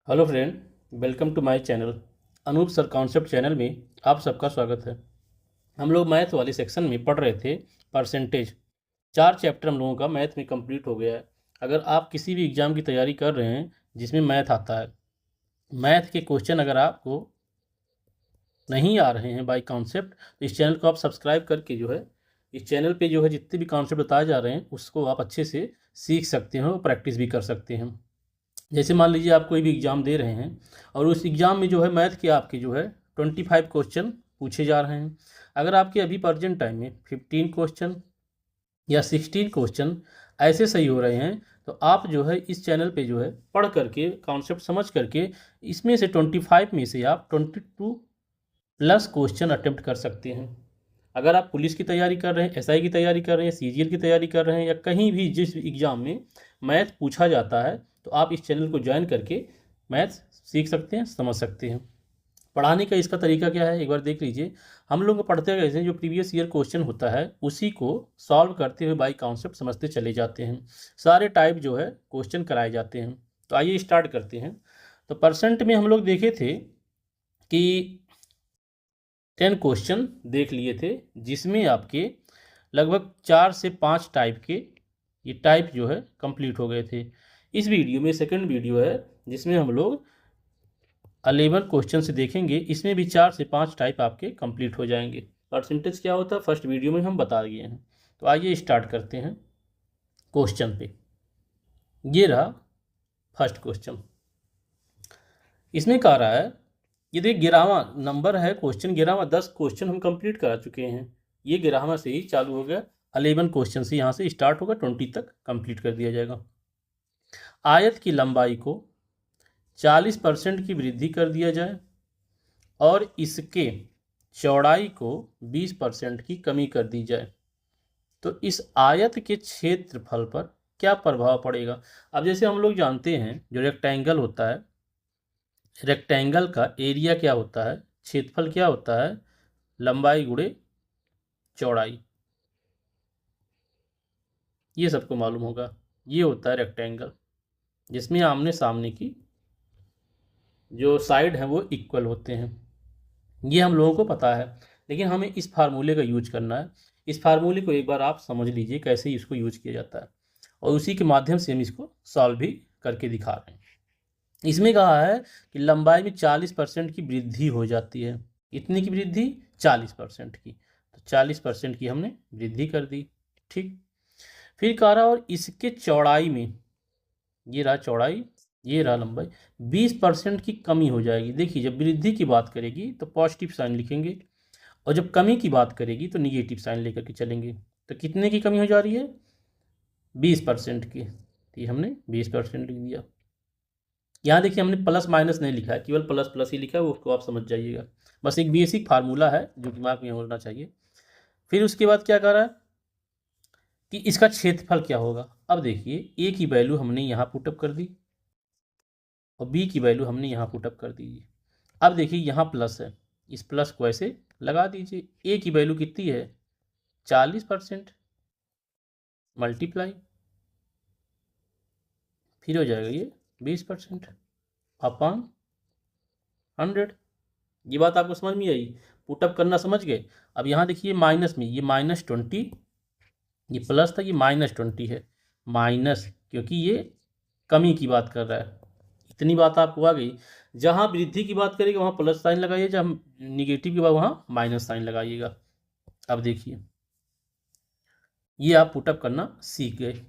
Hello friend, welcome to my channel. Anoop sir concept channel में आप सबका स्वागत है। हम लोग मैथ वाले सेक्शन में पढ़ रहे थे परसेंटेज। 4 चैप्टर हम लोगों का मैथ में कंप्लीट हो गया है। अगर आप किसी भी एग्ज़ाम की तैयारी कर रहे हैं जिसमें मैथ आता है, मैथ के क्वेश्चन अगर आपको नहीं आ रहे हैं बाय कॉन्सेप्ट, तो इस चैनल को आप सब्सक्राइब करके जो है इस चैनल पे जो है जितने भी कॉन्सेप्ट बताए जा रहे हैं उसको आप अच्छे से सीख सकते हैं और प्रैक्टिस भी कर सकते हैं। जैसे मान लीजिए आप कोई भी एग्ज़ाम दे रहे हैं और उस एग्ज़ाम में जो है मैथ के आपके जो है 25 क्वेश्चन पूछे जा रहे हैं। अगर आपके अभी प्रेजेंट टाइम में 15 क्वेश्चन या 16 क्वेश्चन ऐसे सही हो रहे हैं, तो आप जो है इस चैनल पे जो है पढ़ करके कॉन्सेप्ट समझ करके इसमें से 25 में से आप 22+ क्वेश्चन अटेम्प्ट कर सकते हैं। अगर आप पुलिस की तैयारी कर रहे हैं, एसआई की तैयारी कर रहे हैं, सीजीएल की तैयारी कर रहे हैं या कहीं भी जिस एग्ज़ाम में मैथ पूछा जाता है, तो आप इस चैनल को ज्वाइन करके मैथ सीख सकते हैं, समझ सकते हैं। पढ़ाने का इसका तरीका क्या है, एक बार देख लीजिए। हम लोग पढ़ते कैसे, जो प्रीवियस ईयर क्वेश्चन होता है उसी को सॉल्व करते हुए बाई कॉन्सेप्ट समझते चले जाते हैं। सारे टाइप जो है क्वेश्चन कराए जाते हैं। तो आइए स्टार्ट करते हैं। तो परसेंट में हम लोग देखे थे कि 10 क्वेश्चन देख लिए थे, जिसमें आपके लगभग 4 से 5 टाइप के ये टाइप जो है कंप्लीट हो गए थे। इस वीडियो में सेकंड वीडियो है जिसमें हम लोग 11 क्वेश्चन से देखेंगे। इसमें भी 4 से 5 टाइप आपके कंप्लीट हो जाएंगे। परसेंटेज क्या होता है फर्स्ट वीडियो में हम बता दिए हैं। तो आइए स्टार्ट करते हैं क्वेश्चन पे। ये रहा फर्स्ट क्वेश्चन। इसमें कह रहा है, ये देखिए 11वां नंबर है क्वेश्चन, 11वां। 10 क्वेश्चन हम कंप्लीट करा चुके हैं। ये 11वां से ही चालू हो गया। 11 क्वेश्चन से यहाँ से स्टार्ट होगा, 20 तक कंप्लीट कर दिया जाएगा। आयत की लंबाई को 40% की वृद्धि कर दिया जाए और इसके चौड़ाई को 20% की कमी कर दी जाए, तो इस आयत के क्षेत्रफल पर क्या प्रभाव पड़ेगा। अब जैसे हम लोग जानते हैं, जो रेक्टेंगल होता है, रेक्टेंगल का एरिया क्या होता है, क्षेत्रफल क्या होता है, लंबाई गुणे चौड़ाई। ये सबको मालूम होगा। ये होता है रेक्टेंगल, जिसमें आमने सामने की जो साइड है वो इक्वल होते हैं। ये हम लोगों को पता है, लेकिन हमें इस फार्मूले का यूज करना है। इस फार्मूले को एक बार आप समझ लीजिए कैसे इसको यूज किया जाता है, और उसी के माध्यम से हम इसको सॉल्व भी करके दिखा रहे हैं। इसमें कहा है कि लंबाई में 40% की वृद्धि हो जाती है। इतनी की वृद्धि 40% की, तो 40% की हमने वृद्धि कर दी। ठीक। फिर कह रहा और इसके चौड़ाई में, ये रहा चौड़ाई, ये रहा लंबाई, 20% की कमी हो जाएगी। देखिए जब वृद्धि की बात करेगी तो पॉजिटिव साइन लिखेंगे, और जब कमी की बात करेगी तो निगेटिव साइन लेकर के चलेंगे। तो कितने की कमी हो जा रही है, 20% की। तो ये हमने 20% लिख दिया। यहाँ देखिए हमने प्लस माइनस नहीं लिखा है, केवल प्लस प्लस ही लिखा है, उसको आप समझ जाइएगा। बस एक बेसिक फार्मूला है जो दिमाग में होना चाहिए। फिर उसके बाद क्या कर रहा है कि इसका क्षेत्रफल क्या होगा। अब देखिए ए की वैल्यू हमने यहाँ पुटअप कर दी और बी की वैल्यू हमने यहाँ पुटअप कर दी। अब देखिए यहाँ प्लस है, इस प्लस को ऐसे लगा दीजिए। ए की वैल्यू कितनी है, 40%, मल्टीप्लाई, फिर हो जाएगा ये 20% अपॉन 100। ये बात आपको समझ में आई, पुटअप करना समझ गए। अब यहाँ देखिए माइनस में, ये -20, ये प्लस था, ये -20 है। माइनस, क्योंकि ये कमी की बात कर रहा है। इतनी बात आपको आ गई। जहाँ वृद्धि की बात करेंगे वहाँ प्लस साइन लगाइए, जहाँ निगेटिव की बात वहाँ माइनस साइन लगाइएगा। अब देखिए ये आप पुटअप करना सीख गए।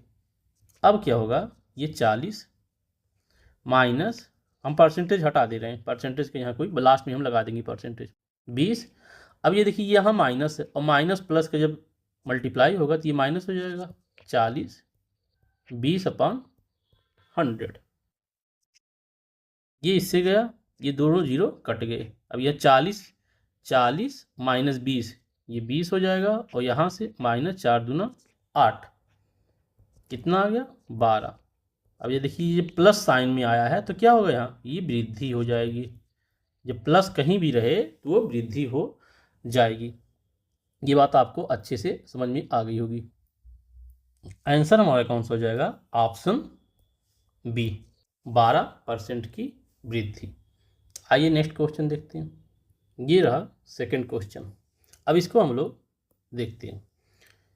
अब क्या होगा, ये 40 माइनस, हम परसेंटेज हटा दे रहे हैं, परसेंटेज के यहाँ कोई लास्ट में हम लगा देंगे परसेंटेज, 20। अब ये देखिए यहाँ माइनस है, और माइनस प्लस का जब मल्टीप्लाई होगा तो ये माइनस हो जाएगा। 40 20/100, ये इससे गया, ये दोनों जीरो कट गए। अब यह 40 40 माइनस 20, ये 20 हो जाएगा, और यहाँ से -4 दूना 8, कितना आ गया, 12। अब ये देखिए ये प्लस साइन में आया है तो क्या होगा, यहाँ ये वृद्धि हो जाएगी। जब प्लस कहीं भी रहे तो वो वृद्धि हो जाएगी। ये बात आपको अच्छे से समझ में आ गई होगी। आंसर हमारा कौन सा हो जाएगा, ऑप्शन बी, 12% की वृद्धि। आइए नेक्स्ट क्वेश्चन देखते हैं। ये रहा सेकंड क्वेश्चन। अब इसको हम लोग देखते हैं।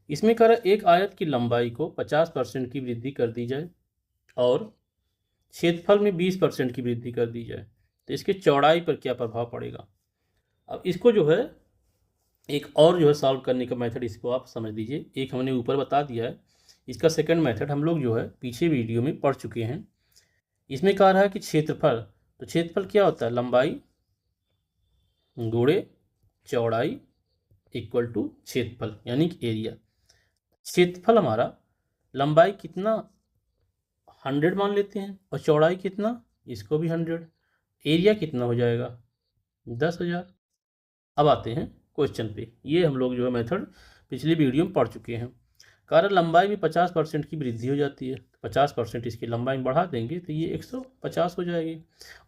इसमें कह रहा है एक आयत की लंबाई को 50% की वृद्धि कर दी जाए और क्षेत्रफल में 20% की वृद्धि कर दी जाए तो इसके चौड़ाई पर क्या प्रभाव पड़ेगा। अब इसको जो है एक और जो है सॉल्व करने का मेथड इसको आप समझ लीजिए। एक हमने ऊपर बता दिया है, इसका सेकंड मेथड हम लोग जो है पीछे वीडियो में पढ़ चुके हैं। इसमें कह रहा है कि क्षेत्रफल, तो क्षेत्रफल क्या होता है, लंबाई गुणे चौड़ाई इक्वल टू क्षेत्रफल यानी कि एरिया। क्षेत्रफल हमारा लंबाई कितना 100 मान लेते हैं और चौड़ाई कितना, इसको भी 100। एरिया कितना हो जाएगा 10,000। अब आते हैं क्वेश्चन पे। ये हम लोग जो है मेथड पिछली वीडियो में पढ़ चुके हैं। कारण लंबाई में 50% की वृद्धि हो जाती है, 50% इसकी लंबाई में बढ़ा देंगे तो ये 150 हो जाएगी।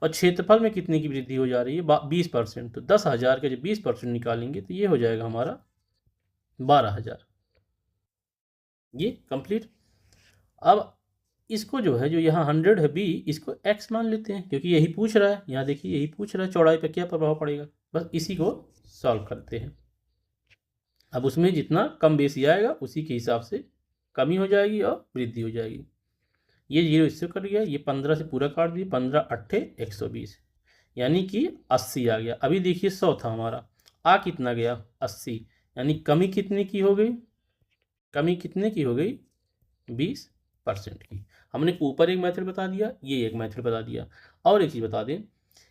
और क्षेत्रफल में कितने की वृद्धि हो जा रही है 20%, तो 10,000 के जब 20% निकालेंगे तो ये हो जाएगा हमारा 12,000। ये कंप्लीट। अब इसको जो है, जो यहाँ 100 है बी, इसको x मान लेते हैं क्योंकि यही पूछ रहा है। यहाँ देखिए यही पूछ रहा है चौड़ाई पर क्या प्रभाव पड़ेगा, बस इसी को सॉल्व करते हैं। अब उसमें जितना कम बेसी आएगा उसी के हिसाब से कमी हो जाएगी और वृद्धि हो जाएगी। ये 0 इससे कट गया, ये 15 से पूरा काट दिए, 15 अट्ठे 120 यानी कि 80 आ गया। अभी देखिए 100 था हमारा, आ कितना गया 80, यानी कमी कितने की हो गई, कमी कितने की हो गई 20% की। हमने ऊपर एक मेथड बता दिया, ये एक मेथड बता दिया। और एक चीज़ बता दें,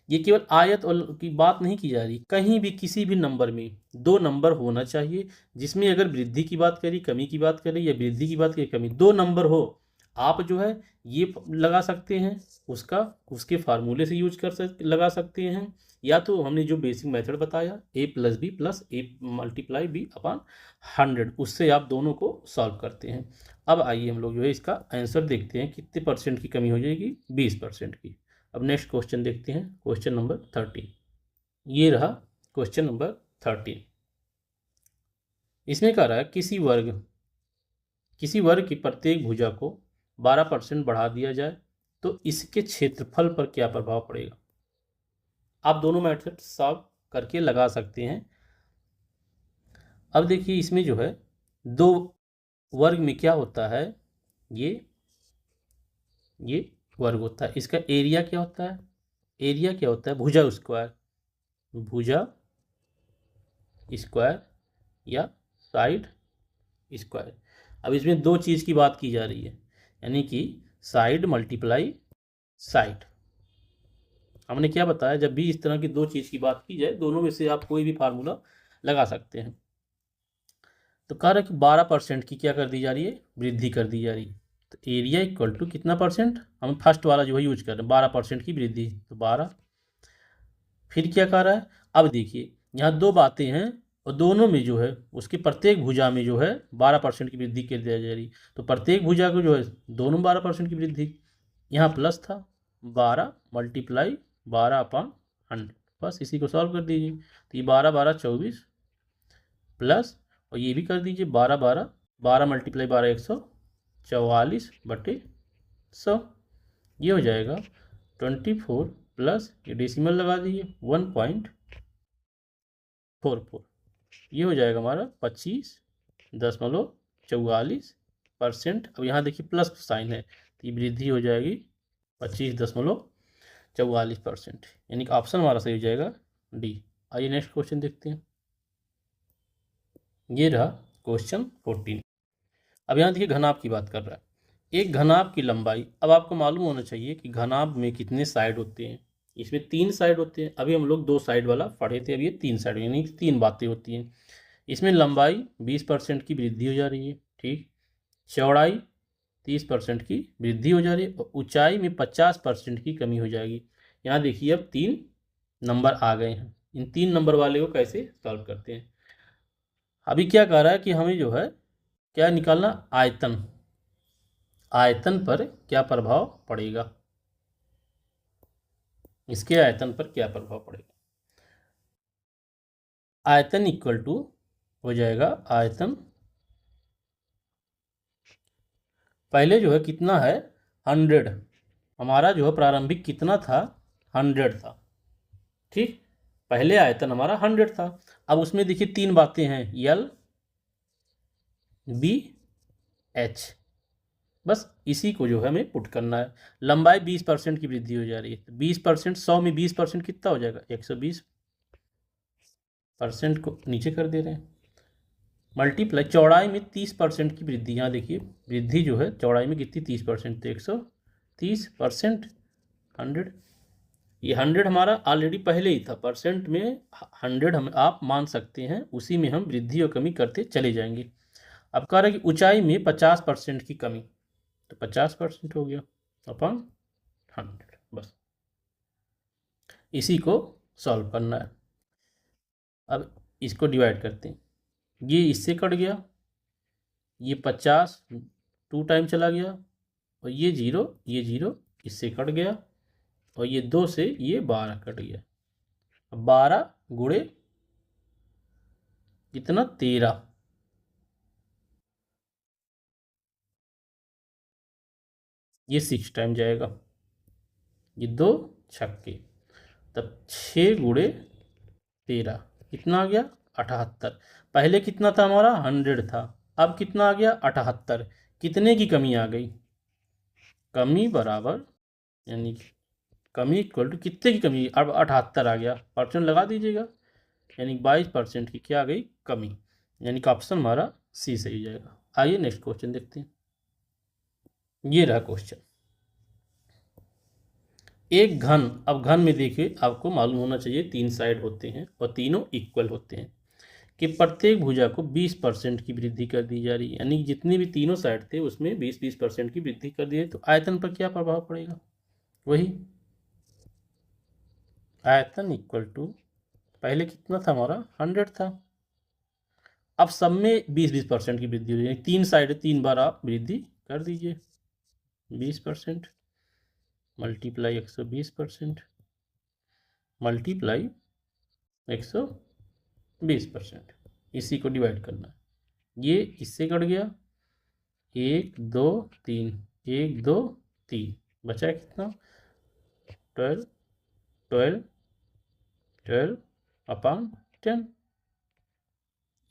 ये केवल आयत और की बात नहीं की जा रही, कहीं भी किसी भी नंबर में 2 नंबर होना चाहिए जिसमें अगर वृद्धि की बात करी, कमी की बात करी या वृद्धि की बात करी, कमी, 2 नंबर हो, आप जो है ये लगा सकते हैं उसका, उसके फार्मूले से यूज लगा सकते हैं, या तो हमने जो बेसिक मेथड बताया a + b + a × b/100, उससे आप दोनों को सॉल्व करते हैं। अब आइए हम लोग जो है इसका आंसर देखते हैं, कितने परसेंट की कमी हो जाएगी 20% की। अब नेक्स्ट क्वेश्चन देखते हैं, क्वेश्चन नंबर 13। ये रहा क्वेश्चन नंबर 13। इसमें कह रहा है किसी वर्ग की प्रत्येक भुजा को 12% बढ़ा दिया जाए तो इसके क्षेत्रफल पर क्या प्रभाव पड़ेगा। आप दोनों मेथड सॉल्व करके लगा सकते हैं। अब देखिए इसमें जो है 2 वर्ग में क्या होता है, ये वर्ग होता है, इसका एरिया क्या होता है, एरिया क्या होता है भुजा स्क्वायर, भुजा स्क्वायर या साइड स्क्वायर। अब इसमें 2 चीज़ की बात की जा रही है, यानी कि साइड मल्टीप्लाई साइड। हमने क्या बताया, जब भी इस तरह की 2 चीज़ की बात की जाए, दोनों में से आप कोई भी फार्मूला लगा सकते हैं। तो कह रहा है कि 12% की क्या कर दी जा रही है, वृद्धि कर दी जा रही है। तो एरिया इक्वल टू कितना परसेंट, हम फर्स्ट वाला जो है यूज कर रहे हैं, 12% की वृद्धि, तो 12। फिर क्या कह रहा है, अब देखिए यहाँ 2 बातें हैं और दोनों में जो है उसके प्रत्येक भुजा में जो है 12% की वृद्धि कर दिया जा रही। तो प्रत्येक भुजा को जो है दोनों 12% की वृद्धि, यहाँ प्लस था 12 × 12/100, बस इसी को सॉल्व कर दीजिए। तो ये 12 12 24 प्लस, और ये भी कर दीजिए 12 12 12 × 12 144/100, ये हो जाएगा 24 प्लस ये डेसिमल लगा दीजिए 1.44, ये हो जाएगा हमारा 25.44%। अब यहाँ देखिए प्लस साइन है तो ये वृद्धि हो जाएगी 25.44%, यानी कि ऑप्शन हमारा सही हो जाएगा डी। आइए नेक्स्ट क्वेश्चन देखते हैं। ये रहा क्वेश्चन 14। अब यहाँ देखिए घनाभ की बात कर रहा है। एक घनाभ की लंबाई, अब आपको मालूम होना चाहिए कि घनाभ में कितने साइड होते हैं। इसमें 3 साइड होते हैं, अभी हम लोग 2 साइड वाला पढ़े थे, अब ये 3 साइड, यानी 3 बातें होती हैं। इसमें लंबाई 20% की वृद्धि हो जा रही है, ठीक, चौड़ाई 30% की वृद्धि हो जा रही है और ऊंचाई में 50% की कमी हो जाएगी। यहाँ देखिए अब 3 नंबर आ गए हैं, इन 3 नंबर वाले को कैसे सॉल्व करते हैं। अभी क्या कह रहा है कि हमें जो है क्या निकालना, आयतन, आयतन पर क्या प्रभाव पड़ेगा, इसके आयतन पर क्या प्रभाव पड़ेगा। आयतन इक्वल टू हो जाएगा, आयतन पहले जो है कितना है 100, हमारा जो है प्रारंभिक कितना था 100 था। ठीक, पहले आयतन हमारा 100 था। अब उसमें देखिए 3 बातें हैं, L B H, बस इसी को जो है हमें पुट करना है। लंबाई 20% की वृद्धि हो जा रही है, तो 20%, 100 में 20% कितना हो जाएगा, 120% को नीचे कर दे रहे हैं, मल्टीप्लाई चौड़ाई में 30% की वृद्धि। यहाँ देखिए वृद्धि जो है चौड़ाई में कितनी, 30%, तो 130%, 100। ये 100 हमारा ऑलरेडी पहले ही था, परसेंट में 100 हम आप मान सकते हैं, उसी में हम वृद्धि और कमी करते चले जाएंगे। अब कह रहा है कि ऊंचाई में 50% की कमी, तो 50% हो गया अपॉन 100, बस इसी को सॉल्व करना है। अब इसको डिवाइड करते हैं, ये इससे कट गया, ये 50 2 टाइम चला गया, और ये जीरो इससे कट गया, और ये 2 से ये 12 कट गया। अब 12 गुणे कितना, 13, ये 6 टाइम जाएगा, ये 2 छक्के, तब 6 गुणे 13 कितना आ गया, 78। पहले कितना था हमारा, 100 था, अब कितना आ गया, 78। कितने की कमी आ गई, कमी बराबर, यानी कमी इक्वल टू कितने की कमी, अब 78 आ गया, परसेंट लगा दीजिएगा, यानी 22% की क्या आ गई, कमी, यानी कि ऑप्शन हमारा सी सही जाएगा। आइए नेक्स्ट क्वेश्चन देखते हैं। ये रहा क्वेश्चन, एक घन, अब घन में देखिए आपको मालूम होना चाहिए 3 साइड होते हैं और तीनों इक्वल होते हैं, कि प्रत्येक भुजा को 20% की वृद्धि कर दी जा रही है, यानी जितने भी तीनों साइड थे उसमें 20% की वृद्धि कर दी है, तो आयतन पर क्या प्रभाव पड़ेगा, वही आयतन इक्वल टू, पहले कितना था हमारा, 100 था, अब सब में 20% की वृद्धि हो रही है, 3 साइड 3 बार आप वृद्धि कर दीजिए, 20% मल्टीप्लाई 120% मल्टीप्लाई 120%, इसी को डिवाइड करना है, ये इससे कट गया, 1 2 3, 1 2 3, बचा कितना, 12 12 12 अपॉन 10,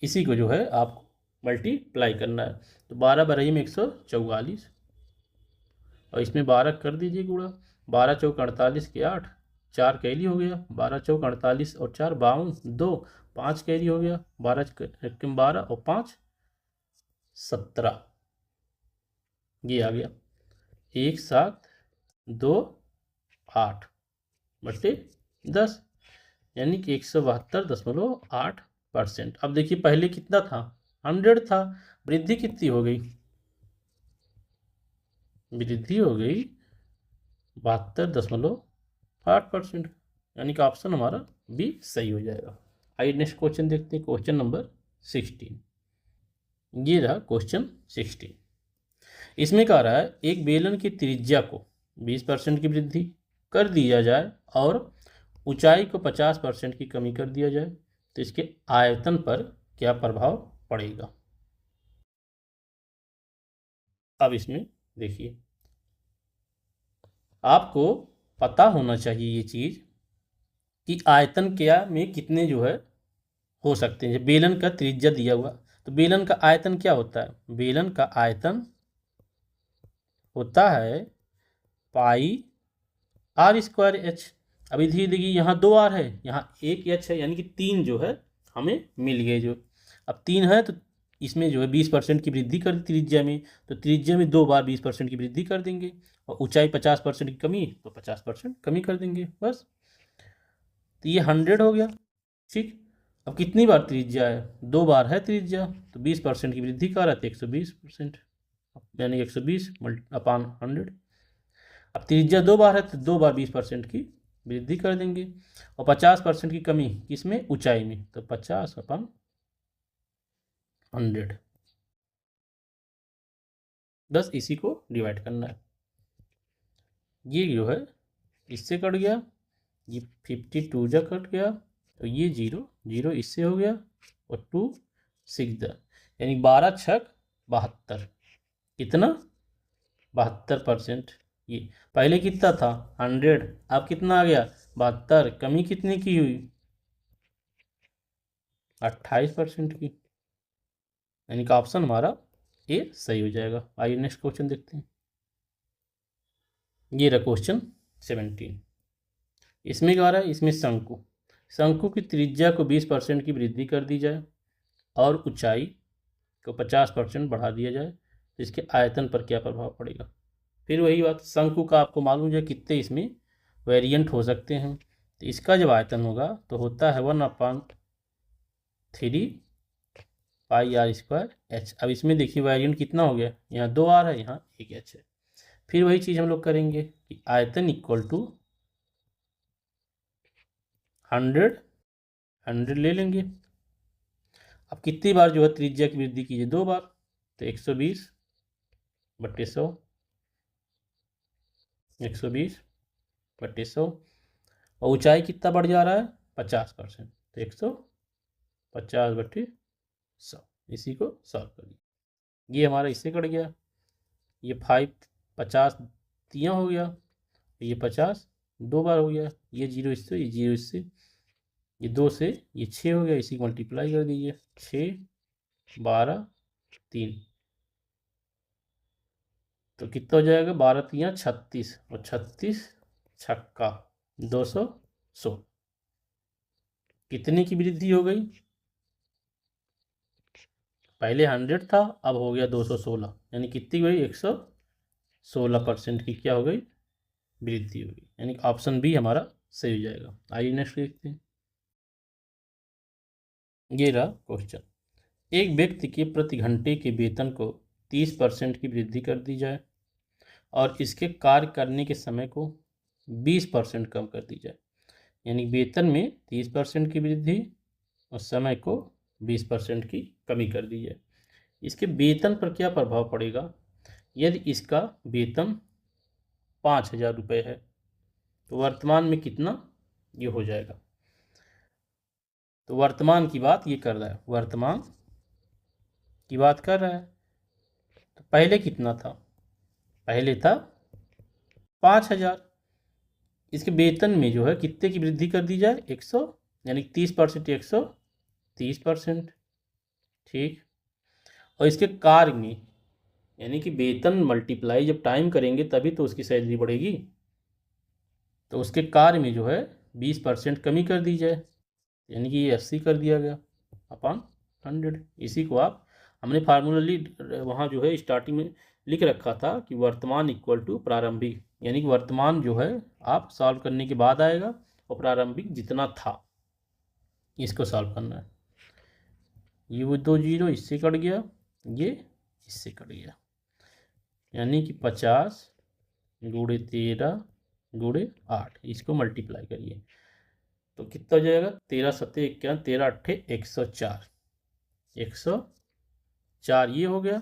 इसी को जो है आपको मल्टीप्लाई करना है, तो 12 बराई में 144, और इसमें 12 कर दीजिए गुणा, 12 चौक 48 के 8, 4 कैरी हो गया, 12 चौक 48 और 4 52, 2 5 कैरी हो गया, 12 और 5 17, ये आ गया 1728 बटे 10, यानी कि 172.8%। अब देखिए पहले कितना था, 100 था, वृद्धि कितनी हो गई, वृद्धि हो गई 72.8%, यानी कि ऑप्शन हमारा बी सही हो जाएगा। आइए नेक्स्ट क्वेश्चन देखते हैं, क्वेश्चन नंबर 16। ये रहा क्वेश्चन 16, इसमें कह रहा है एक बेलन की त्रिज्या को 20% की वृद्धि कर दिया जाए और ऊंचाई को 50% की कमी कर दिया जाए, तो इसके आयतन पर क्या प्रभाव पड़ेगा। अब इसमें देखिए आपको पता होना चाहिए ये चीज कि आयतन क्या में कितने जो है हो सकते हैं। बेलन का त्रिज्या दिया हुआ, तो बेलन का आयतन क्या होता है, बेलन का आयतन होता है पाई आर स्क्वायर एच। अभी धीरे देखिए यहाँ 2 आर है, यहाँ 1 एच है, यानी कि 3 जो है हमें मिल गए जो, अब 3 है तो इसमें जो है 20% की वृद्धि कर दी त्रिज्या में, तो त्रिज्या में 2 बार 20% की वृद्धि कर देंगे, और ऊंचाई 50% की कमी तो 50% कमी कर देंगे, बस। तो ये 100 हो गया, ठीक। अब कितनी बार त्रिज्या है, 2 बार है त्रिज्या, तो 20% की वृद्धि कर रहा है, तो 120%, यानी 120 अपॉन 100। अब त्रिज्या 2 बार है तो 2 बार 20% की वृद्धि कर देंगे, और 50% की कमी किसमें, ऊंचाई में, तो 50 अपॉन 100, बस इसी को डिवाइड करना है। ये जो है इससे कट गया, ये 52 जा कट गया, तो ये 0 0 इससे हो गया, और 2 6 यानी 12 छक 72, कितना 72%, ये पहले कितना था 100, अब कितना आ गया 72, कमी कितने की हुई 28% की, यानी कि ऑप्शन हमारा ए सही हो जाएगा। आइए नेक्स्ट क्वेश्चन देखते हैं। ये रहा क्वेश्चन 17। इसमें क्या रहा है, इसमें शंकु की त्रिज्या को 20% की वृद्धि कर दी जाए और ऊंचाई को 50% बढ़ा दिया जाए तो इसके आयतन पर क्या प्रभाव पड़ेगा। फिर वही बात, शंकु का आपको मालूम है कितने इसमें वेरिएंट हो सकते हैं, तो इसका जब आयतन होगा तो होता है 1/3 पाई आर स्क्वायर एच। अब इसमें देखिए वेरिएंट कितना हो गया, यहाँ 2 आर है, यहाँ 1 एच है। फिर वही चीज़ हम लोग करेंगे कि आयतन इक्वल टू 100 ले लेंगे। अब कितनी बार जो है त्रिज्या की वृद्धि कीजिए, 2 बार, तो 120/100, 120/100, और ऊंचाई कितना बढ़ जा रहा है 50%, तो 150/100। इसी को सॉल्व करिए। ये हमारा इससे कट गया, ये 50 तियाँ हो गया, ये 50 2 बार हो गया, ये 0 इससे, ये 0 इससे, ये 2 से ये 6 हो गया, इसी को मल्टीप्लाई कर दीजिए, 6 12 3, तो कितना हो जाएगा 12 तियाँ 36, और 36 छक्का 216। कितने की वृद्धि हो गई, पहले 100 था, अब हो गया 216, यानी कितनी हुई 116% की क्या हो गई वृद्धि हो गई, यानी ऑप्शन बी हमारा सही हो जाएगा। आइए नेक्स्ट देखते हैं। ये रहा क्वेश्चन, एक व्यक्ति के प्रति घंटे के वेतन को 30% की वृद्धि कर दी जाए और इसके कार्य करने के समय को 20% कम कर दी जाए, यानी वेतन में 30% की वृद्धि और समय को 20% की कमी कर दी जाए। इसके वेतन पर क्या प्रभाव पड़ेगा, यदि इसका वेतन 5,000 रुपये है तो वर्तमान में कितना ये हो जाएगा। तो वर्तमान की बात ये कर रहा है, वर्तमान की बात कर रहा है। तो पहले कितना था, पहले था 5,000, इसके वेतन में जो है कितने की वृद्धि कर दी जाए 100, यानी 30%, 130%, ठीक। और इसके कार्य में, यानी कि वेतन मल्टीप्लाई जब टाइम करेंगे तभी तो उसकी सैलरी बढ़ेगी, तो उसके कार्य में जो है 20% कमी कर दी जाए, यानी कि ये 80 कर दिया गया अपॉन 100। इसी को आप, हमने फार्मूला वहाँ जो है स्टार्टिंग में लिख रखा था कि वर्तमान इक्वल टू प्रारंभिक, यानी कि वर्तमान जो है आप सॉल्व करने के बाद आएगा और प्रारंभिक जितना था इसको सॉल्व करना है। ये वो 2 जीरो इससे कट गया, ये इससे कट गया, यानी कि 50 गुणे 13 गुणे 8, इसको मल्टीप्लाई करिए तो कितना हो जाएगा 13 सत्ते 91, 13 अट्ठे 104, 104 ये हो गया,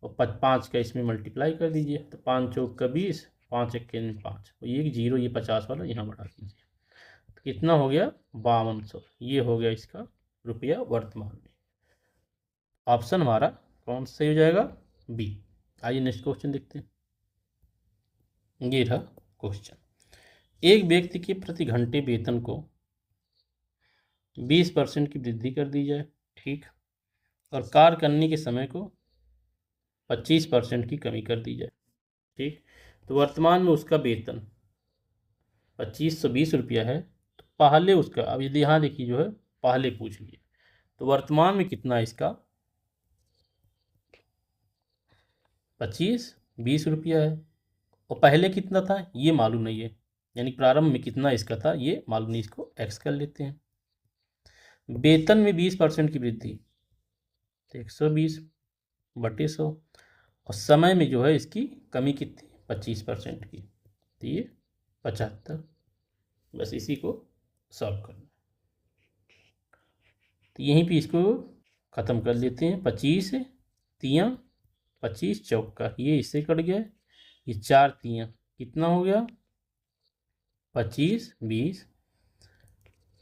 और 5 का इसमें मल्टीप्लाई कर दीजिए तो 5 चौक का 20, 5 इक्के 5, ये 0 ये 50 वाला यहाँ बढ़ा दीजिए तो कितना हो गया 5200। ये हो गया इसका रुपया वर्तमान में। ऑप्शन हमारा कौन सा सही हो जाएगा, बी। आइए नेक्स्ट क्वेश्चन देखते हैं। ये रहा क्वेश्चन, एक व्यक्ति के प्रति घंटे वेतन को 20% की वृद्धि कर दी जाए, ठीक, और कार्य करने के समय को 25% की कमी कर दी जाए, ठीक। तो वर्तमान में उसका वेतन 2520 रुपया है, तो पहले उसका, अब यदि यहाँ देखिए जो है पहले पूछ लिए, तो वर्तमान में कितना इसका 2520 रुपया है, और पहले कितना था ये मालूम नहीं है, यानी प्रारंभ में कितना इसका था ये मालूम नहीं, इसको एक्स कर लेते हैं। वेतन में 20% की वृद्धि तो 120/100, और समय में जो है इसकी कमी कितनी 25% की, तो ये 75। बस इसी को सॉल्व करना, तो यहीं पे इसको ख़त्म कर लेते हैं। 25 तियाँ 25 चौका, ये इससे कट गया, ये 4 तियाँ कितना हो गया 25 20,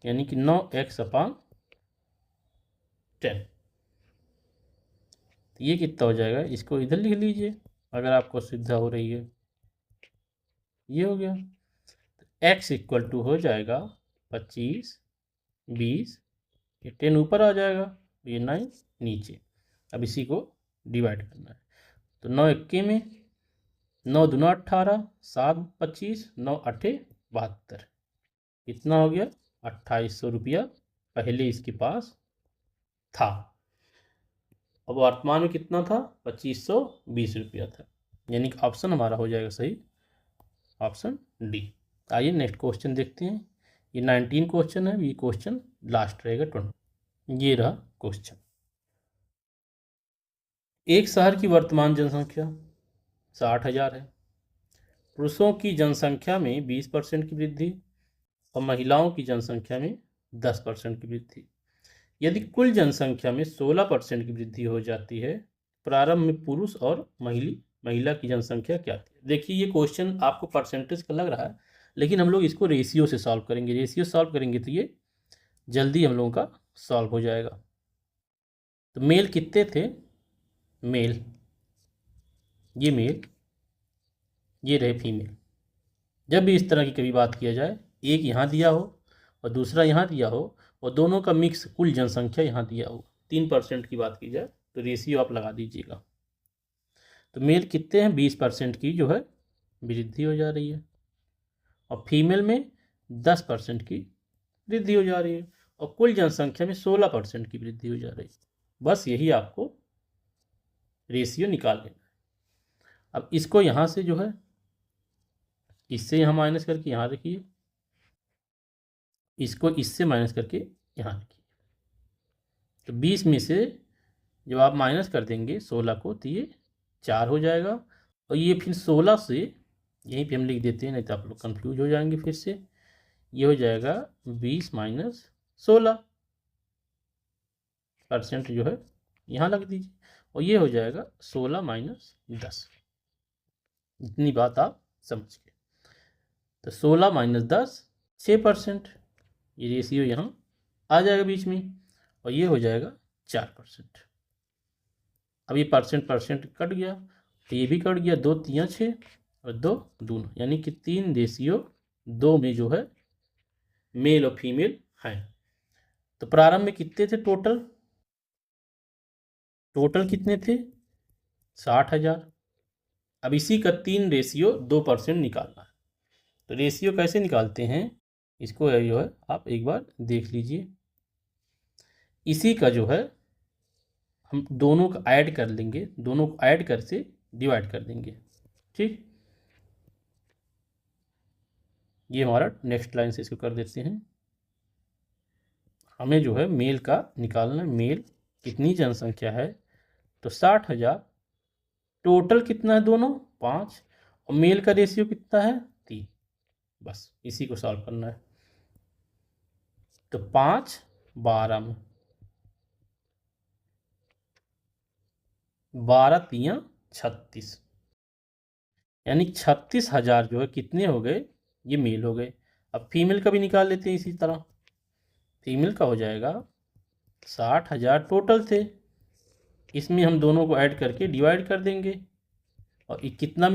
यानी कि 9x/10। तो ये कितना हो जाएगा, इसको इधर लिख लीजिए, अगर आपको सुविधा हो रही है। ये हो गया। x इक्वल टू हो जाएगा 25, 20, ये 10 ऊपर आ जाएगा, ये 9 नीचे। अब इसी को डिवाइड करना है। तो 9 इक्के में, 9 दूना 18, 7 25, 9 8 72, कितना हो गया 2800 रुपया पहले इसके पास था। अब वर्तमान में कितना था 2520 रुपया था, यानी कि ऑप्शन हमारा हो जाएगा सही, ऑप्शन डी। आइए नेक्स्ट क्वेश्चन देखते हैं। ये 19 क्वेश्चन है, ये क्वेश्चन लास्ट रहेगा 20। ये रहा क्वेश्चन। एक शहर की वर्तमान जनसंख्या 60,000 है। पुरुषों की जनसंख्या में 20% की वृद्धि और महिलाओं की जनसंख्या में 10% की वृद्धि। यदि कुल जनसंख्या में 16% की वृद्धि हो जाती है, प्रारंभ में पुरुष और महिला की जनसंख्या क्या थी। देखिए ये क्वेश्चन आपको परसेंटेज का लग रहा है, लेकिन हम लोग इसको रेशियो से सॉल्व करेंगे। रेशियो सॉल्व करेंगे तो ये जल्दी हम लोगों का सॉल्व हो जाएगा। तो मेल कितने थे, मेल, ये मेल, ये रहे फीमेल। जब भी इस तरह की कभी बात किया जाए, एक यहाँ दिया हो और दूसरा यहाँ दिया हो और दोनों का मिक्स कुल जनसंख्या यहाँ दिया हो, 3% की बात की जाए तो रेशियो आप लगा दीजिएगा। तो मेल कितने हैं, 20% की जो है वृद्धि हो जा रही है और फीमेल में 10% की वृद्धि हो जा रही है और कुल जनसंख्या में 16% की वृद्धि हो जा रही है। बस यही आपको रेशियो निकाल लेना है। अब इसको यहाँ से जो है, इससे यहाँ माइनस करके यहाँ रखिए, इसको इससे माइनस करके यहाँ रखिए। तो 20 में से जब आप माइनस कर देंगे 16 को तो ये 4 हो जाएगा और ये फिर 16 से यहीं पे हम लिख देते हैं, नहीं तो आप लोग कन्फ्यूज हो जाएंगे फिर से। ये हो जाएगा 20 माइनस 16% जो है यहाँ लग दीजिए और ये हो जाएगा 16 माइनस 10। इतनी बात आप समझ गए। तो 16 माइनस 10 6%, ये रेशियो यहाँ आ जाएगा बीच में और ये हो जाएगा 4%। अब ये परसेंट कट गया तो ये भी कट गया, 2 3 6 और 2 2, यानी कि 3:2 में जो है मेल और फीमेल हैं। तो प्रारंभ में कितने थे टोटल कितने थे 60,000। अब इसी का 3:2% निकालना है। तो रेशियो कैसे निकालते हैं, इसको जो है आप एक बार देख लीजिए। इसी का जो है हम दोनों को ऐड कर लेंगे, दोनों को ऐड कर से डिवाइड कर देंगे, ठीक। ये हमारा नेक्स्ट लाइन से इसको कर देते हैं। हमें जो है मेल का निकालना है, मेल कितनी जनसंख्या है तो 60,000, टोटल कितना है दोनों 5 और मेल का रेशियो कितना है 3। बस इसी को सॉल्व करना है। तो 5 12 में 12 3 36, यानी 36,000 जो है कितने हो गए, ये मेल हो गए। अब फीमेल का भी निकाल लेते हैं इसी तरह। फीमेल का हो जाएगा 60,000 टोटल थे, इसमें हम दोनों को ऐड करके डिवाइड कर देंगे और ये कितना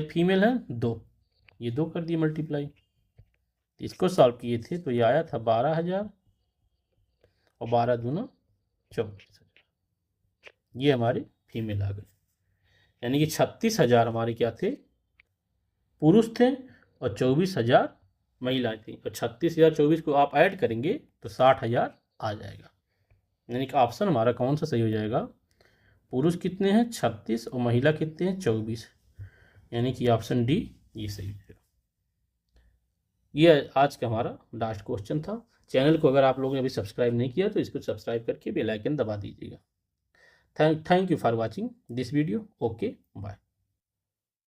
फीमेल है 2, ये 2 कर दिए मल्टीप्लाई। इसको सॉल्व किए थे तो ये आया था 12,000 और 12 दूना 24,000, ये हमारे फीमेल आ गए। यानी कि 36,000 हमारे क्या थे, पुरुष थे और 24,000 महिलाएं थी। और 36,000 24 को आप ऐड करेंगे तो 60,000 आ जाएगा। यानी कि ऑप्शन हमारा कौन सा सही हो जाएगा, पुरुष कितने हैं 36 और महिला कितने हैं 24, यानी कि ऑप्शन डी ये सही हो जाएगा। ये आज का हमारा लास्ट क्वेश्चन था। चैनल को अगर आप लोगों ने अभी सब्सक्राइब नहीं किया तो इसको सब्सक्राइब करके बेल आइकन दबा दीजिएगा। Thank you for watching this video. Okay bye.